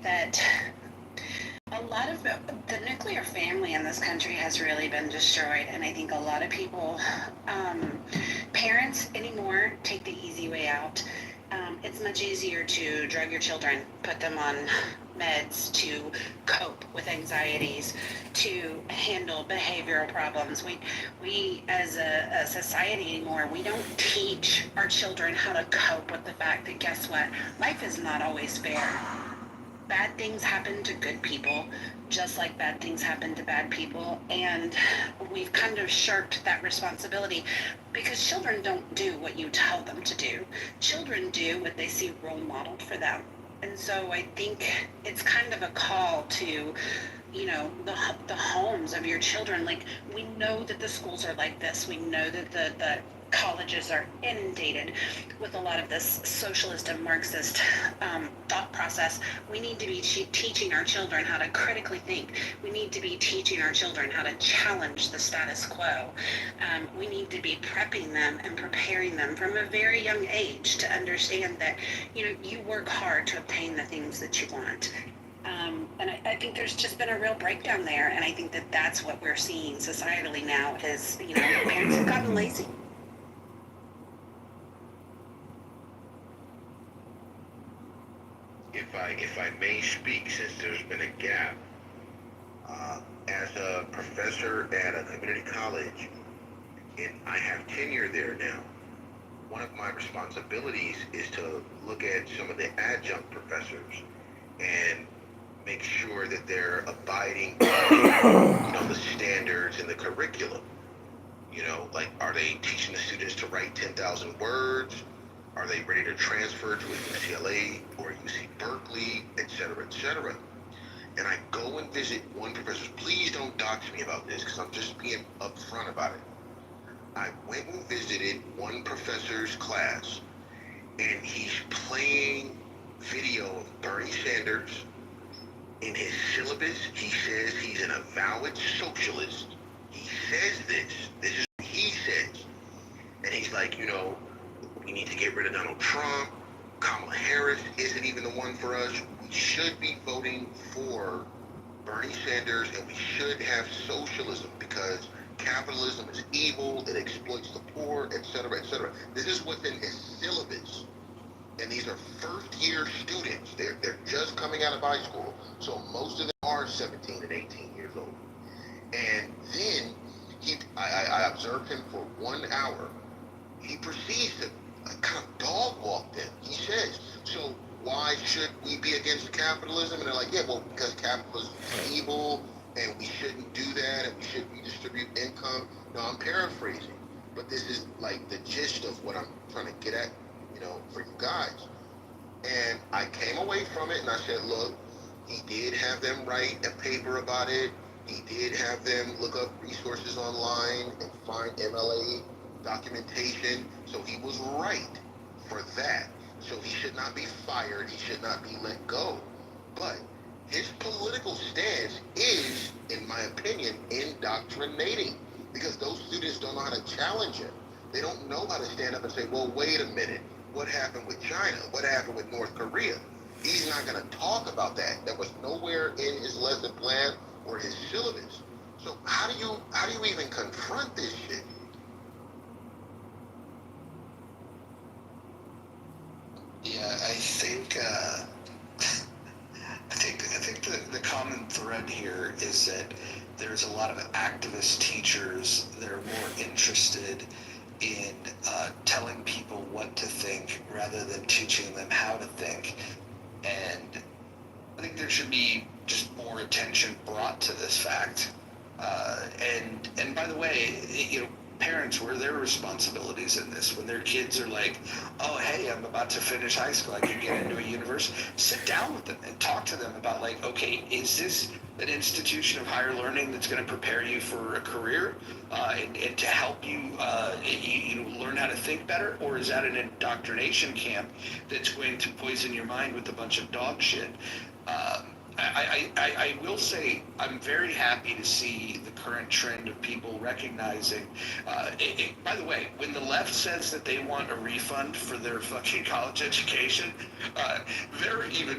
that a lot of the nuclear family in this country has really been destroyed, and I think a lot of people, parents anymore, take the easy way out. It's much easier to drug your children, put them on meds, to cope with anxieties, to handle behavioral problems. We as a society anymore, we don't teach our children how to cope with the fact that, guess what, life is not always fair. Bad things happen to good people, just like bad things happen to bad people. And we've kind of shirked that responsibility because children don't do what you tell them to do. Children do what they see role modeled for them. And so I think it's kind of a call to, the homes of your children. Like, we know that the schools are like this. We know that the colleges are inundated with a lot of this socialist and Marxist thought process. We need to be teaching our children how to critically think. We need to be teaching our children how to challenge the status quo. We need to be prepping them and preparing them from a very young age to understand that, you work hard to obtain the things that you want. And I think there's just been a real breakdown there, and I think that that's what we're seeing societally now is, parents have gotten lazy. If I may speak, since there's been a gap, as a professor at a community college, and I have tenure there now, one of my responsibilities is to look at some of the adjunct professors and make sure that they're abiding by, the standards in the curriculum. Like, are they teaching the students to write 10,000 words? Are they ready to transfer to a UCLA or UC Berkeley, et cetera, et cetera? And I go and visit one professor. Please don't dox me about this because I'm just being upfront about it. I went and visited one professor's class, and he's playing video of Bernie Sanders. In his syllabus, he says he's an avowed socialist. He says this. This is what he says. And he's like, we need to get rid of Donald Trump. Kamala Harris isn't even the one for us. We should be voting for Bernie Sanders, and we should have socialism because capitalism is evil, it exploits the poor, et cetera, et cetera. This is what's in his syllabus. And these are first-year students. They're just coming out of high school, so most of them are 17 and 18 years old. And then I observed him for 1 hour. He proceeds to kind of dog walk them. He says, so why should we be against capitalism? And they're like, yeah, well, because capitalism is evil, and we shouldn't do that, and we shouldn't redistribute income. No, I'm paraphrasing, but this is like the gist of what I'm trying to get at, for you guys. And I came away from it, and I said, look, he did have them write a paper about it. He did have them look up resources online and find MLA documentation, so he was right for that. So he should not be fired, he should not be let go. But his political stance is, in my opinion, indoctrinating, because those students don't know how to challenge him. They don't know how to stand up and say, well, wait a minute, what happened with China? What happened with North Korea? He's not going to talk about that. That was nowhere in his lesson plan or his syllabus. So how do you even confront this shit? Yeah, I think the common thread here is that there's a lot of activist teachers that are more interested in telling people what to think rather than teaching them how to think. And I think there should be just more attention brought to this fact. And by the way, parents, where are their responsibilities in this? When their kids are like, oh, hey, I'm about to finish high school, I can get into a university, sit down with them and talk to them about, like, okay, is this an institution of higher learning that's going to prepare you for a career and to help you, learn how to think better? Or is that an indoctrination camp that's going to poison your mind with a bunch of dog shit? I will say I'm very happy to see the current trend of people recognizing, by the way, when the left says that they want a refund for their fucking college education, they're even